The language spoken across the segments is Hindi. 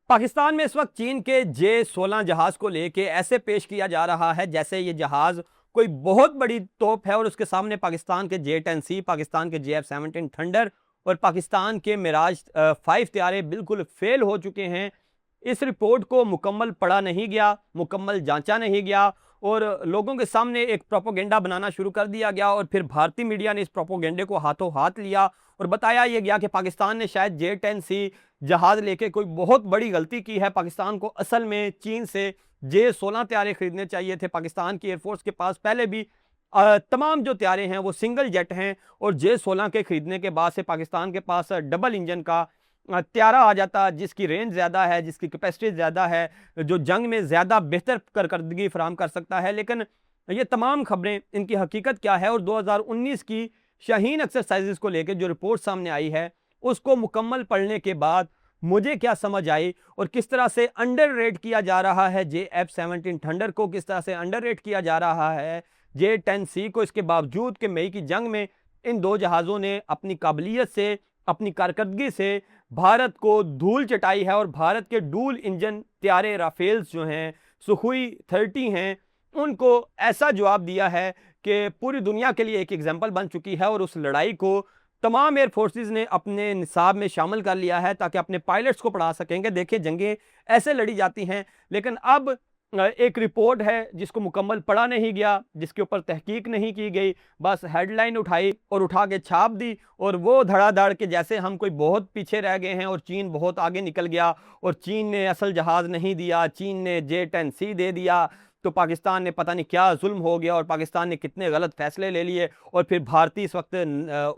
पाकिस्तान में इस वक्त चीन के J-16 जहाज को लेके ऐसे पेश किया जा रहा है जैसे ये जहाज कोई बहुत बड़ी तोप है और उसके सामने पाकिस्तान के J-10C, पाकिस्तान के JF-17 थंडर और पाकिस्तान के मिराज 5 तैयारे बिल्कुल फेल हो चुके हैं। इस रिपोर्ट को मुकम्मल पढ़ा नहीं गया, मुकम्मल जांचा नहीं गया और लोगों के सामने एक प्रोपोगेंडा बनाना शुरू कर दिया गया और फिर भारतीय मीडिया ने इस प्रोपोगेंडे को हाथों हाथ लिया और बताया यह गया कि पाकिस्तान ने शायद J-10C जहाज लेके कोई बहुत बड़ी गलती की है। पाकिस्तान को असल में चीन से J-16 तैयारे खरीदने चाहिए थे। पाकिस्तान की एयरफोर्स के पास पहले भी तमाम जो तैयारे हैं वो सिंगल जेट हैं और J-16 के खरीदने के बाद से पाकिस्तान के पास डबल इंजन का त्यारा आ जाता, जिसकी रेंज ज़्यादा है, जिसकी कैपेसिटी ज़्यादा है, जो जंग में ज़्यादा बेहतर कारकर्दगी फराहम कर सकता है। लेकिन ये तमाम खबरें, इनकी हकीकत क्या है और 2019 की शाहीन एक्सरसाइजेस को लेकर जो रिपोर्ट सामने आई है उसको मुकम्मल पढ़ने के बाद मुझे क्या समझ आई और किस तरह से अंडररेट किया जा रहा है JF-17 थंडर को, किस तरह से अंडररेट किया जा रहा है J-10C को, इसके बावजूद कि मई की जंग में इन दो जहाज़ों ने अपनी काबिलियत से, अपनी कारकर्दगी से भारत को धूल चटाई है और भारत के डूल इंजन तैयारे राफेल्स जो हैं, सुखोई 30 हैं, उनको ऐसा जवाब दिया है कि पूरी दुनिया के लिए एक एग्जाम्पल बन चुकी है और उस लड़ाई को तमाम एयर फोर्सेस ने अपने निसाब में शामिल कर लिया है ताकि अपने पायलट्स को पढ़ा सकेंगे। देखिए, जंगें ऐसे लड़ी जाती हैं, लेकिन अब एक रिपोर्ट है जिसको मुकम्मल पढ़ा नहीं गया, जिसके ऊपर तहकीक नहीं की गई, बस हेडलाइन उठाई और उठा के छाप दी और वो धड़ाधड़ के जैसे हम कोई बहुत पीछे रह गए हैं और चीन बहुत आगे निकल गया और चीन ने असल जहाज़ नहीं दिया, चीन ने J-10C दे दिया, तो पाकिस्तान ने पता नहीं क्या जुल्म हो गया और पाकिस्तान ने कितने गलत फैसले ले लिए और फिर भारतीय इस वक्त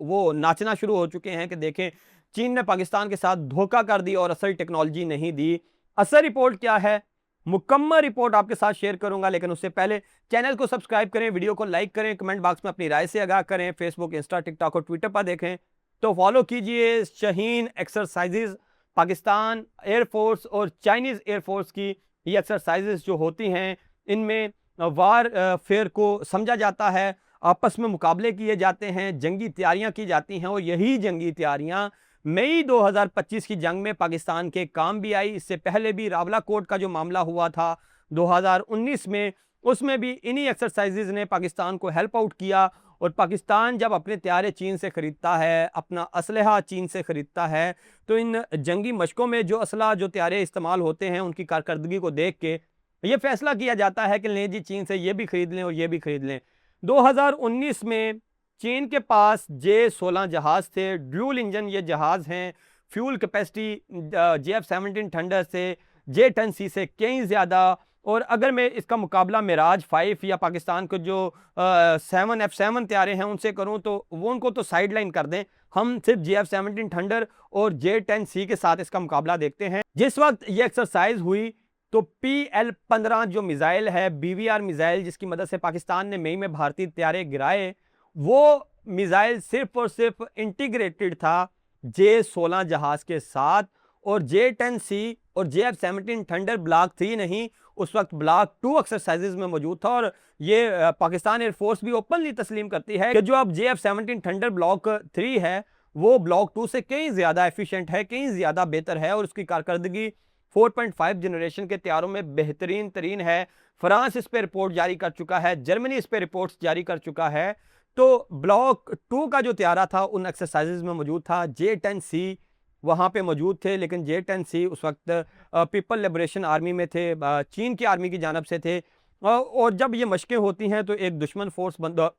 वो नाचना शुरू हो चुके हैं कि देखें चीन ने पाकिस्तान के साथ धोखा कर दी और असल टेक्नोलॉजी नहीं दी। असल रिपोर्ट क्या है, मुकम्मल रिपोर्ट आपके साथ शेयर करूंगा, लेकिन उससे पहले चैनल को सब्सक्राइब करें, वीडियो को लाइक करें, कमेंट बॉक्स में अपनी राय से आगाह करें, फेसबुक, इंस्टा, टिकटॉक और ट्विटर पर देखें तो फॉलो कीजिए शाहीन एक्सरसाइजेज। पाकिस्तान एयरफोर्स और चाइनीज़ एयरफोर्स की ये एक्सरसाइजेज जो होती हैं, इनमें वार फेयर को समझा जाता है, आपस में मुकाबले किए जाते हैं, जंगी तैयारियां की जाती हैं और यही जंगी तैयारियां मई 2025 की जंग में पाकिस्तान के काम भी आई। इससे पहले भी रावलाकोट का जो मामला हुआ था 2019 में, उसमें भी इन्हीं एक्सरसाइजेज ने पाकिस्तान को हेल्प आउट किया और पाकिस्तान जब अपने तैयारे चीन से ख़रीदता है, अपना असलहा चीन से ख़रीदता है, तो इन जंगी मशकों में जो असला जो तैयारे इस्तेमाल होते हैं उनकी कारकर्दगी को देख के ये फैसला किया जाता है कि नहीं जी, चीन से ये भी खरीद लें और ये भी खरीद लें। 2019 में चीन के पास J-16 जहाज़ थे, ड्यूल इंजन ये जहाज़ हैं, फ्यूल कैपेसिटी JF-17 थंडर से, J-10C से कहीं ज़्यादा। और अगर मैं इसका मुकाबला मिराज 5 या पाकिस्तान को जो 7 F-7 तैयारे हैं उनसे करूं तो वो उनको तो साइड लाइन कर दें, हम सिर्फ JF-17 थंडर और J-10C के साथ इसका मुकाबला देखते हैं। जिस वक्त ये एक्सरसाइज हुई तो PL-15 जो मिसाइल है, BVR मिसाइल, जिसकी मदद से पाकिस्तान ने मई में भारतीय तैयारे गिराए, वो मिसाइल सिर्फ और सिर्फ इंटीग्रेटेड था J-16 जहाज के साथ और J-10C और JF-17 थंडर ब्लॉक 3 नहीं, उस वक्त ब्लॉक 2 एक्सरसाइजेज में मौजूद था। और ये पाकिस्तान एयरफोर्स भी ओपनली तस्लीम करती है कि जो अब JF-17 थंडर ब्लॉक 3 है वो ब्लॉक 2 से कहीं ज़्यादा एफिशिएंट है, कहीं ज़्यादा बेहतर है और उसकी कारकर्दगी 4.5 जनरेशन के तैयारों में बेहतरीन तरीन है। फ्रांस इस पर रिपोर्ट जारी कर चुका है, जर्मनी इस पर रिपोर्ट्स जारी कर चुका है। तो ब्लॉक 2 का जो तैयारा था उन एक्सरसाइजेज में मौजूद था, J-10C वहाँ पे मौजूद थे, लेकिन J-10C उस वक्त पीपल लिबरेशन आर्मी में थे, चीन की आर्मी की जानब से थे। और जब ये मशकें होती हैं तो एक दुश्मन फोर्स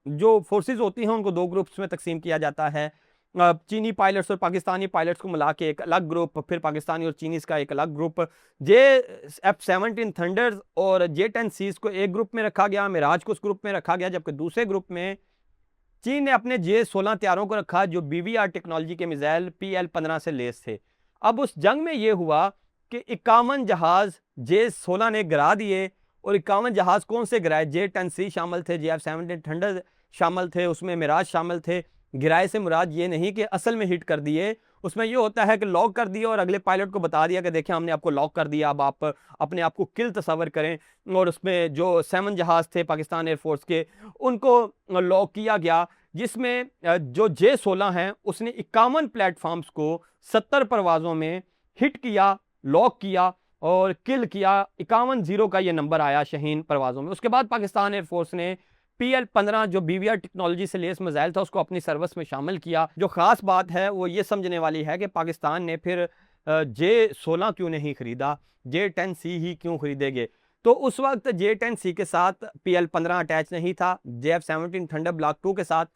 जो फोर्सेज होती हैं उनको 2 ग्रुप्स में तकसीम किया जाता है, चीनी पायलट्स और पाकिस्तानी पायलट्स को मिला के एक अलग ग्रुप, फिर पाकिस्तानी और चीनीज़ का एक अलग ग्रुप। JF-17 थंडर्स और J-10C को एक ग्रुप में रखा गया, मिराज को उस ग्रुप में रखा गया, जबकि दूसरे ग्रुप में चीन ने अपने J-16 तैयारों को रखा जो BVR टेक्नोलॉजी के मिसाइल PL-15 से लेस थे। अब उस जंग में यह हुआ कि 51 जहाज़ J-16 ने गिरा दिए और 51 जहाज़ कौन से गिराए, J-10C शामिल थे, JF-17 थंडर शामिल थे, उसमें मिराज शामिल थे। गिराए से मुराद ये नहीं कि असल में हिट कर दिए, उसमें ये होता है कि लॉक कर दिया और अगले पायलट को बता दिया कि देखें हमने आपको लॉक कर दिया, अब आप अपने आप को किल तस्वर करें। और उसमें जो 7 जहाज़ थे पाकिस्तान एयरफोर्स के, उनको लॉक किया गया, जिसमें जो J-16 हैं उसने 51 प्लेटफॉर्म्स को 70 परवाज़ों में हिट किया लॉक किया और किल किया। 51-0 का ये नंबर आया शाहीन परवाज़ों में। उसके बाद पाकिस्तान एयरफोर्स ने PL-15 जो BVR टेक्नोलॉजी से लेस मिसाइल था उसको अपनी सर्विस में शामिल किया। जो ख़ास बात है वो ये समझने वाली है कि पाकिस्तान ने फिर J-16 क्यों नहीं खरीदा, J-10C ही क्यों खरीदेंगे। तो उस वक्त J-10C के साथ PL-15 अटैच नहीं था, JF-17 थंडर ब्लॉक 2 के साथ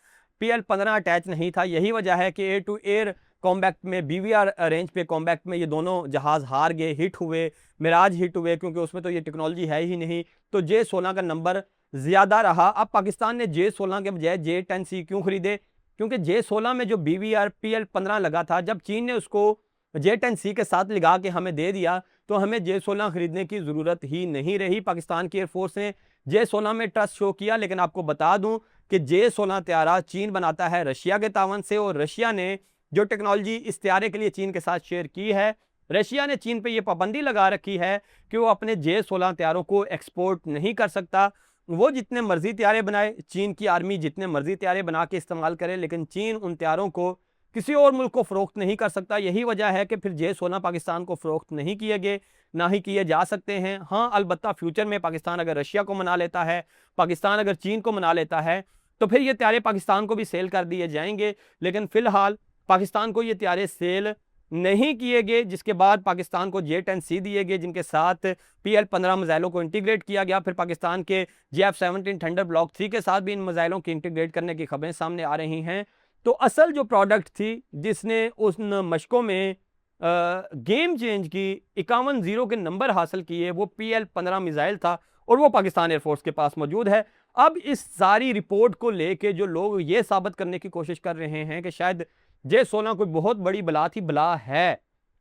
PL-15 अटैच नहीं था। यही वजह है कि एयर टू एयर कॉम्बैट में BVR रेंज पे कॉम्बैट में ये दोनों जहाज़ हार गए, हिट हुए, मिराज हिट हुए, क्योंकि उसमें तो ये टेक्नोलॉजी है ही नहीं। तो J-16 का नंबर ज़्यादा रहा। अब पाकिस्तान ने J-16 के बजाय J-10C क्यों खरीदे, क्योंकि J-16 में जो BVR PL-15 लगा था, जब चीन ने उसको J-10C के साथ लगा के हमें दे दिया तो हमें J-16 खरीदने की ज़रूरत ही नहीं रही। पाकिस्तान की एयरफोर्स ने J-16 में ट्रस्ट शो किया। लेकिन आपको बता दूं कि J-16 त्यारा चीन बनाता है रशिया के तावन से, और रशिया ने जो टेक्नोलॉजी इस त्यारे के लिए चीन के साथ शेयर की है, रशिया ने चीन पे ये पाबंदी लगा रखी है कि वो अपने J-16 त्यारों को एक्सपोर्ट नहीं कर सकता। वो जितने मर्जी त्यारे बनाए, चीन की आर्मी जितने मर्जी त्यारे बना के इस्तेमाल करे, लेकिन चीन उन त्यारों को किसी और मुल्क को फ़रोख्त नहीं कर सकता। यही वजह है कि फिर J-16 पाकिस्तान को फ़रोख्त नहीं किए गए, ना ही किए जा सकते हैं। हाँ, अलबत्ता फ्यूचर में पाकिस्तान अगर रशिया को मना लेता है, पाकिस्तान अगर चीन को मना लेता है, तो फिर ये त्यारे पाकिस्तान को भी सेल कर दिए जाएंगे। लेकिन फ़िलहाल पाकिस्तान को ये त्यारे सेल नहीं किए गए, जिसके बाद पाकिस्तान को J-10C दिए गए, जिनके साथ PL-15 मिसाइलों को इंटीग्रेट किया गया। फिर पाकिस्तान के JF-17 थंडर ब्लॉक 3 के साथ भी इन मिसाइलों की इंटीग्रेट करने की खबरें सामने आ रही हैं। तो असल जो प्रोडक्ट थी जिसने उन मशकों में गेम चेंज की, 51-0 के नंबर हासिल किए, वो PL-15 मिसाइल था और वो पाकिस्तान एयरफोर्स के पास मौजूद है। अब इस सारी रिपोर्ट को लेके जो लोग ये साबित करने की कोशिश कर रहे हैं कि शायद J-16 कोई बहुत बड़ी बला थी, बला है।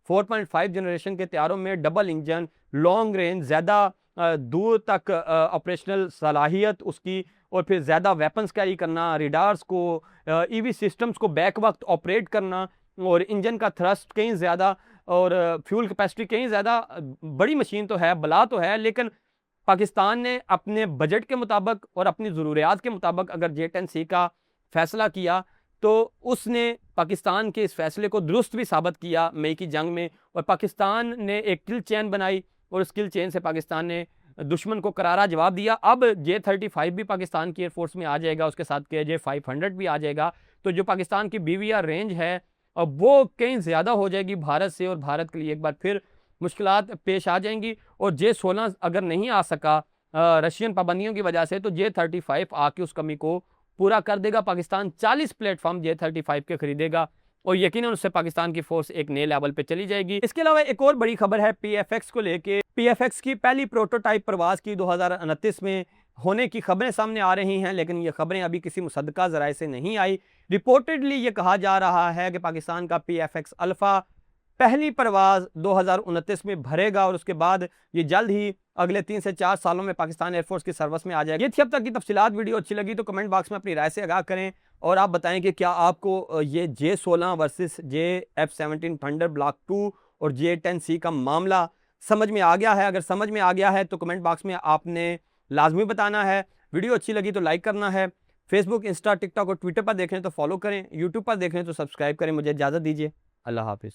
4.5 जनरेशन के तैयारों में डबल इंजन, लॉन्ग रेंज, ज़्यादा दूर तक ऑपरेशनल सलाहियत उसकी, और फिर ज़्यादा वेपन्स कैरी करना, रिडार्स को, EV सिस्टम्स को बैक वक्त ऑपरेट करना, और इंजन का थ्रस्ट कहीं ज़्यादा, और फ्यूल कैपेसिटी कहीं ज़्यादा। बड़ी मशीन तो है, बला तो है, लेकिन पाकिस्तान ने अपने बजट के मुताबिक और अपनी ज़रूरियात के मुताबिक अगर J-10C का फ़ैसला किया तो उसने पाकिस्तान के इस फैसले को दुरुस्त भी साबित किया मई की जंग में। और पाकिस्तान ने एक किल चेन बनाई और उस किल चेन से पाकिस्तान ने दुश्मन को करारा जवाब दिया। अब J-35 भी पाकिस्तान की एयरफोर्स में आ जाएगा, उसके साथ KJ-500 भी आ जाएगा। तो जो पाकिस्तान की BVR रेंज है अब वो कहीं ज़्यादा हो जाएगी भारत से, और भारत के लिए एक बार फिर मुश्किलात पेश आ जाएंगी। और J-16 अगर नहीं आ सका रशियन पाबंदियों की वजह से, तो J-35 आके उस कमी को पूरा कर देगा। पाकिस्तान 40 प्लेटफॉर्म J-35 के खरीदेगा और यकीनन उससे पाकिस्तान की फोर्स एक नए लेवल पे चली जाएगी। इसके अलावा एक और बड़ी खबर है PFX को लेके। PFX की पहली प्रोटोटाइप परवाज की 2029 में होने की खबरें सामने आ रही हैं, लेकिन ये खबरें अभी किसी मुसद्दका ज़राए से नहीं आई। रिपोर्टेडली ये कहा जा रहा है कि पाकिस्तान का PFX अल्फा पहली परवाज 2029 में भरेगा और उसके बाद ये जल्द ही अगले 3 से 4 सालों में पाकिस्तान एयरफोर्स की सर्विस में आ जाएगी। ये थी अब तक की तफसीलात। वीडियो अच्छी लगी तो कमेंट बॉक्स में अपनी राय से आगाह करें, और आप बताएं कि क्या आपको ये J-16 versus JF-17 thunder block 2 और J-10C का मामला समझ में आ गया है। अगर समझ में आ गया है तो कमेंट बॉक्स में आपने लाजमी बताना है। वीडियो अच्छी लगी तो लाइक करना है। फेसबुक, इंस्टा, टिकटॉक और ट्विटर पर देख रहे हैं तो फॉलो करें, यूट्यूब पर देख रहे हैं तो सब्सक्राइब करें। मुझे इजाज़त दीजिए। अल्लाह हाफिज़।